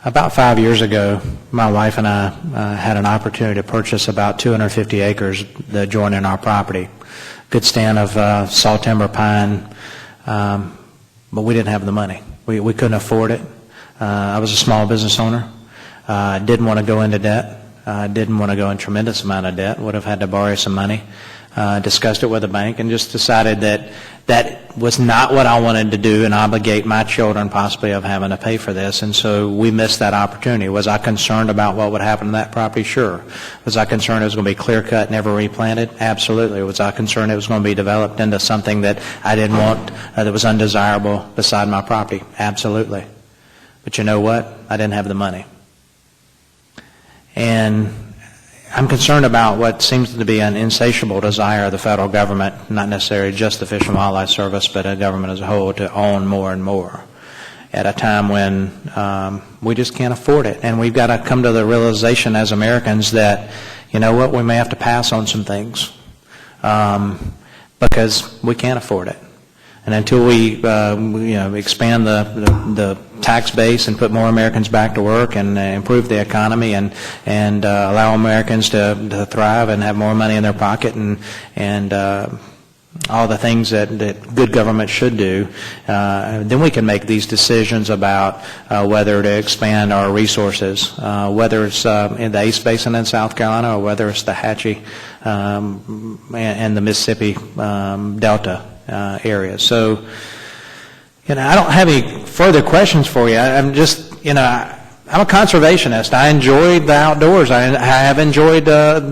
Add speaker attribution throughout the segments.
Speaker 1: About 5 years ago, my wife and I had an opportunity to purchase about 250 acres that adjoin in our property. Good stand of saw timber, pine, but we didn't have the money. We couldn't afford it. I was a small business owner. Didn't want to go into debt. Didn't want to go in tremendous amount of debt. Would have had to borrow some money. Discussed it with the bank and just decided that that was not what I wanted to do and obligate my children possibly of having to pay for this. And so we missed that opportunity. Was I concerned about what would happen to that property? Sure. Was I concerned it was going to be clear cut, never replanted? Absolutely. Was I concerned it was going to be developed into something that I didn't want, that was undesirable beside my property? Absolutely. But you know what? I didn't have the money. And I'm concerned about what seems to be an insatiable desire of the federal government, not necessarily just the Fish and Wildlife Service, but the government as a whole, to own more and more at a time when we just can't afford it. And we've got to come to the realization as Americans that, you know what, we may have to pass on some things because we can't afford it. And until we expand the tax base and put more Americans back to work and improve the economy and allow Americans to thrive and have more money in their pocket and all the things that good government should do, then we can make these decisions about whether to expand our resources, whether it's in the East Basin in South Carolina or whether it's the Hatchie and the Mississippi Delta area. So, I don't have any further questions for you. I'm just, I'm a conservationist. I enjoy the outdoors. I have enjoyed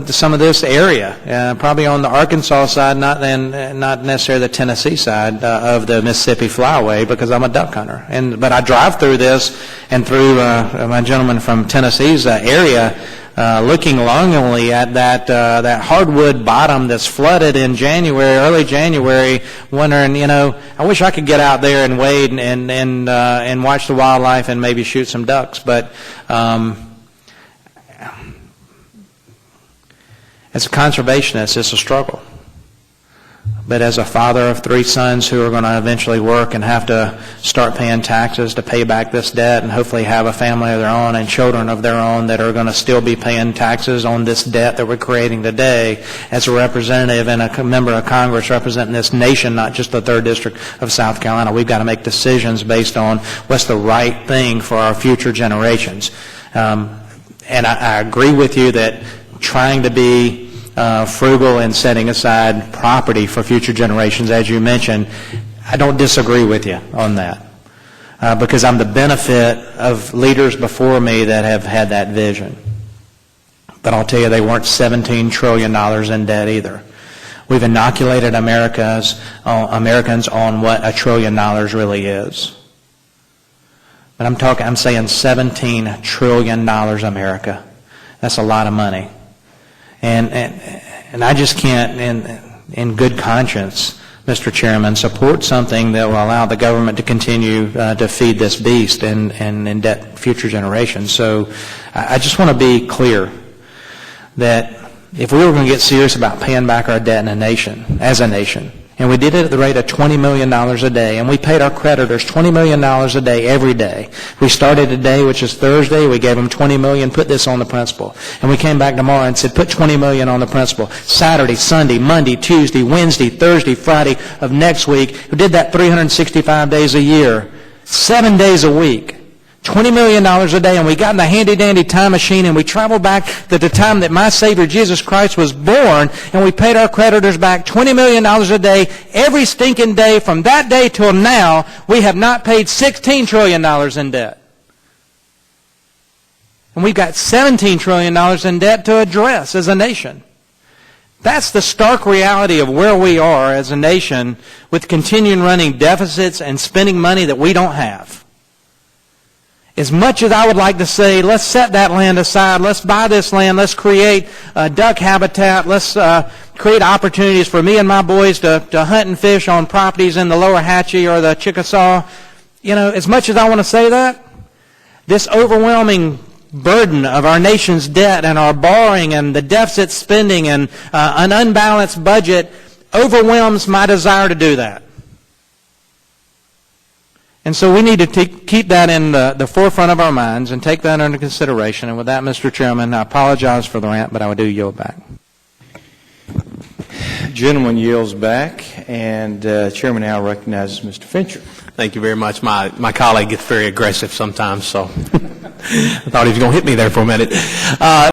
Speaker 1: some of this area, probably on the Arkansas side, not necessarily the Tennessee side of the Mississippi Flyway, because I'm a duck hunter. But I drive through this and through my gentleman from Tennessee's area, looking longingly at that hardwood bottom that's flooded in January, early January, wondering, I wish I could get out there and wade and watch the wildlife and maybe shoot some ducks. But as a conservationist, it's a struggle. But as a father of 3 sons who are going to eventually work and have to start paying taxes to pay back this debt and hopefully have a family of their own and children of their own that are going to still be paying taxes on this debt that we're creating today, as a representative and a member of Congress representing this nation, not just the 3rd District of South Carolina, we've got to make decisions based on what's the right thing for our future generations. And I agree with you that trying to be frugal and setting aside property for future generations, as you mentioned, I don't disagree with you on that because I'm the benefit of leaders before me that have had that vision. But I'll tell you, they weren't $17 trillion in debt either. We've inoculated Americans on what $1 trillion really is. But I'm saying $17 trillion, America. That's a lot of money. And I just can't, in good conscience, Mr. Chairman, support something that will allow the government to continue to feed this beast and debt future generations. So I just want to be clear that if we were going to get serious about paying back our debt as a nation, and we did it at the rate of $20 million a day, and we paid our creditors $20 million a day every day. We started today, which is Thursday. We gave them $20 million, put this on the principal. And we came back tomorrow and said, put $20 million on the principal. Saturday, Sunday, Monday, Tuesday, Wednesday, Thursday, Friday of next week. We did that 365 days a year, 7 days a week. $20 million a day, and we got in the handy-dandy time machine, and we traveled back to the time that my Savior Jesus Christ was born, and we paid our creditors back $20 million a day every stinking day. From that day till now, we have not paid $16 trillion in debt. And we've got $17 trillion in debt to address as a nation. That's the stark reality of where we are as a nation with continuing running deficits and spending money that we don't have. As much as I would like to say, let's set that land aside, let's buy this land, let's create duck habitat, let's create opportunities for me and my boys to hunt and fish on properties in the lower Hatchie or the Chickasaw. As much as I want to say that, this overwhelming burden of our nation's debt and our borrowing and the deficit spending and an unbalanced budget overwhelms my desire to do that. And so we need to keep that in the forefront of our minds and take that under consideration. And with that, Mr. Chairman, I apologize for the rant, but I do yield back.
Speaker 2: Gentleman yields back, and Chairman now recognizes Mr. Fincher.
Speaker 3: Thank you very much. My colleague gets very aggressive sometimes, so I thought he was going to hit me there for a minute.